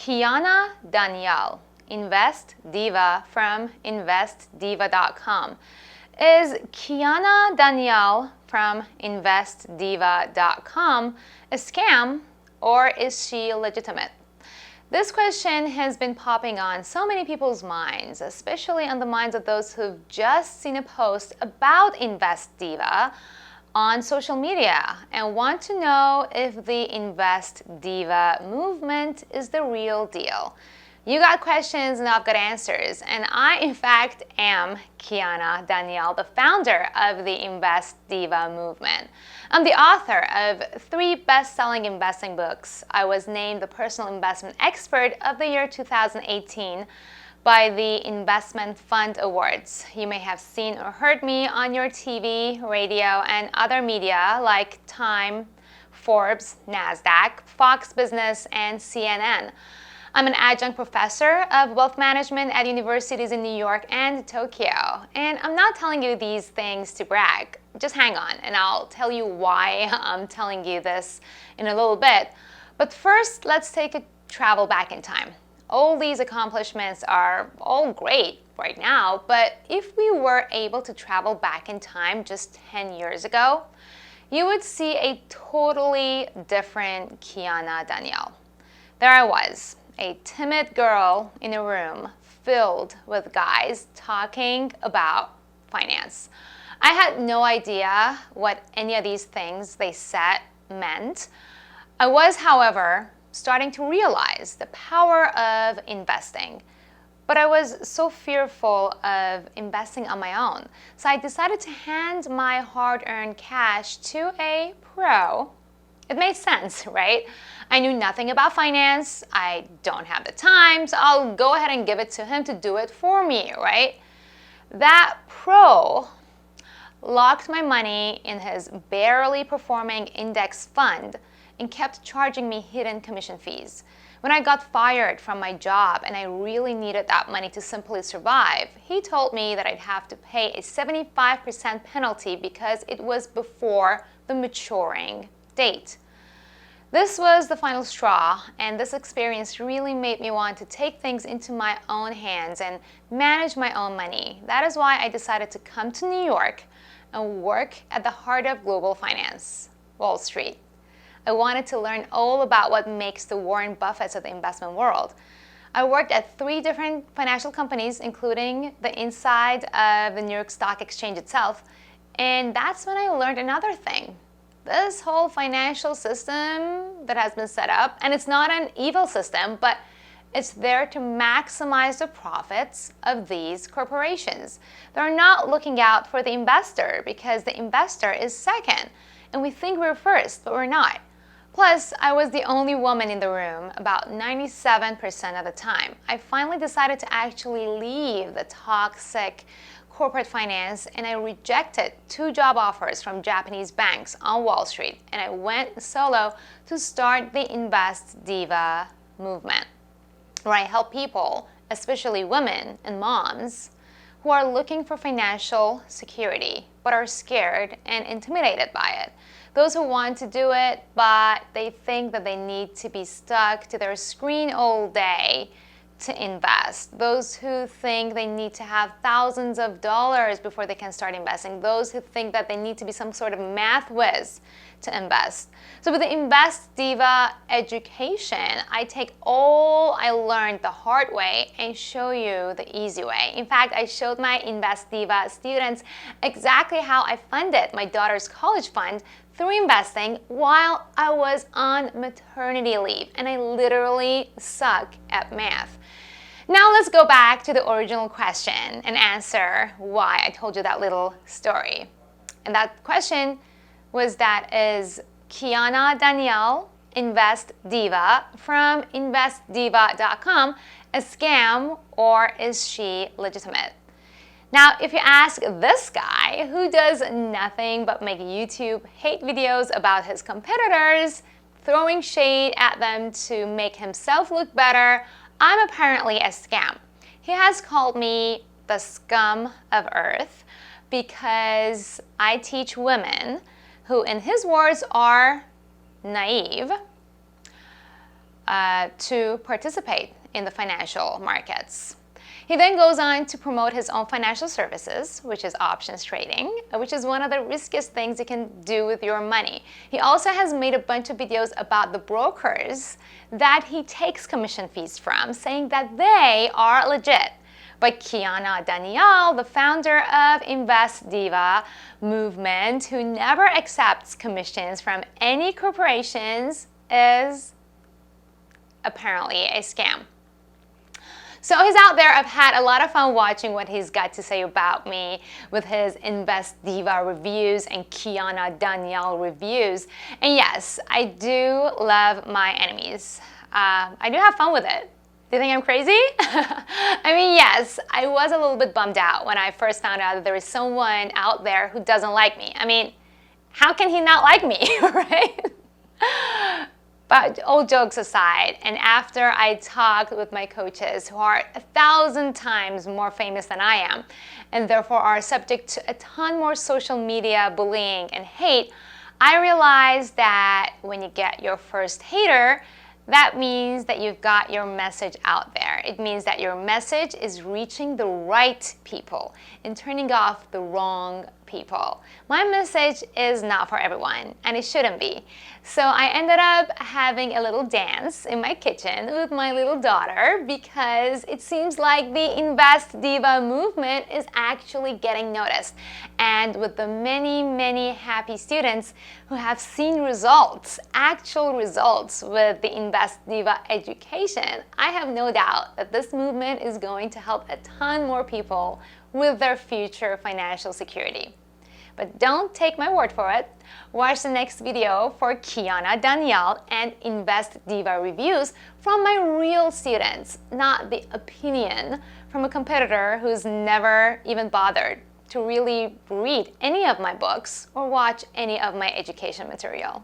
Kiana Danial, Invest Diva from investdiva.com. Is Kiana Danial from investdiva.com a scam, or is she legitimate? This question has been popping on so many people's minds, especially on the minds of those who've just seen a post about Invest Diva on social media and want to know if the Invest Diva movement is the real deal. You got questions and I've got answers, and I in fact am Kiana Danial, the founder of the Invest Diva movement. I'm the author of 3 best-selling investing books. I was named the Personal Investment Expert of the year 2018 by the Investment Fund Awards. You may have seen or heard me on your TV, radio, and other media like Time, Forbes, Nasdaq, Fox Business, and CNN. I'm an adjunct professor of wealth management at universities in New York and Tokyo. And I'm not telling you these things to brag. Just hang on, and I'll tell you why I'm telling you this in a little bit. But first, let's take a travel back in time. All these accomplishments are all great right now, but if we were able to travel back in time just 10 years ago, you would see a totally different Kiana Danial. There I was, a timid girl in a room filled with guys talking about finance. I had no idea what any of these things they said meant. I was, however, starting to realize the power of investing. But I was so fearful of investing on my own. So I decided to hand my hard-earned cash to a pro. It made sense, right? I knew nothing about finance. I don't have the time, so I'll go ahead and give it to him to do it for me, right? That pro locked my money in his barely performing index fund and kept charging me hidden commission fees. When I got fired from my job and I really needed that money to simply survive, he told me that I'd have to pay a 75% penalty because it was before the maturing date. This was the final straw, and this experience really made me want to take things into my own hands and manage my own money. That is why I decided to come to New York and work at the heart of global finance, Wall Street. I wanted to learn all about what makes the Warren Buffetts of the investment world. I worked at 3 different financial companies, including the inside of the New York Stock Exchange itself, and that's when I learned another thing. This whole financial system that has been set up, and it's not an evil system, but it's there to maximize the profits of these corporations. They're not looking out for the investor because the investor is second, and we think we're first, but we're not. Plus, I was the only woman in the room about 97% of the time. I finally decided to actually leave the toxic corporate finance, and I rejected 2 job offers from Japanese banks on Wall Street, and I went solo to start the Invest Diva movement, where I help people, especially women and moms, who are looking for financial security but are scared and intimidated by it. Those who want to do it, but they think that they need to be stuck to their screen all day to invest. Those who think they need to have thousands of dollars before they can start investing. Those who think that they need to be some sort of math whiz to invest. So with the Invest Diva education, I take all I learned the hard way and show you the easy way. In fact, I showed my Invest Diva students exactly how I funded my daughter's college fund through investing while I was on maternity leave, and I literally suck at math. Now let's go back to the original question and answer why I told you that little story. And that question was, that is Kiana Danial, Invest Diva from investdiva.com a scam, or is she legitimate? Now, if you ask this guy who does nothing but make YouTube hate videos about his competitors, throwing shade at them to make himself look better, I'm apparently a scam. He has called me the scum of earth because I teach women who, in his words, are naive, to participate in the financial markets. He then goes on to promote his own financial services, which is options trading, which is one of the riskiest things you can do with your money. He also has made a bunch of videos about the brokers that he takes commission fees from, saying that they are legit. But Kiana Danial, the founder of Invest Diva movement, who never accepts commissions from any corporations, is apparently a scam. So he's out there. I've had a lot of fun watching what he's got to say about me with his Invest Diva reviews and Kiana Danial reviews. And yes, I do love my enemies. I do have fun with it. Do you think I'm crazy? I mean, yes, I was a little bit bummed out when I first found out that there is someone out there who doesn't like me. I mean, how can he not like me, right? But all jokes aside, and after I talked with my coaches who are 1,000 times more famous than I am, and therefore are subject to a ton more social media bullying and hate, I realized that when you get your first hater, that means that you've got your message out there. It means that your message is reaching the right people and turning off the wrong people. My message is not for everyone, and it shouldn't be. So I ended up having a little dance in my kitchen with my little daughter because it seems like the Invest Diva movement is actually getting noticed. And with the many, many happy students who have seen results, actual results with the Invest Diva education, I have no doubt that this movement is going to help a ton more people with their future financial security. But don't take my word for it. Watch the next video for Kiana Danial and Invest Diva reviews from my real students, not the opinion from a competitor who's never even bothered to really read any of my books or watch any of my education material.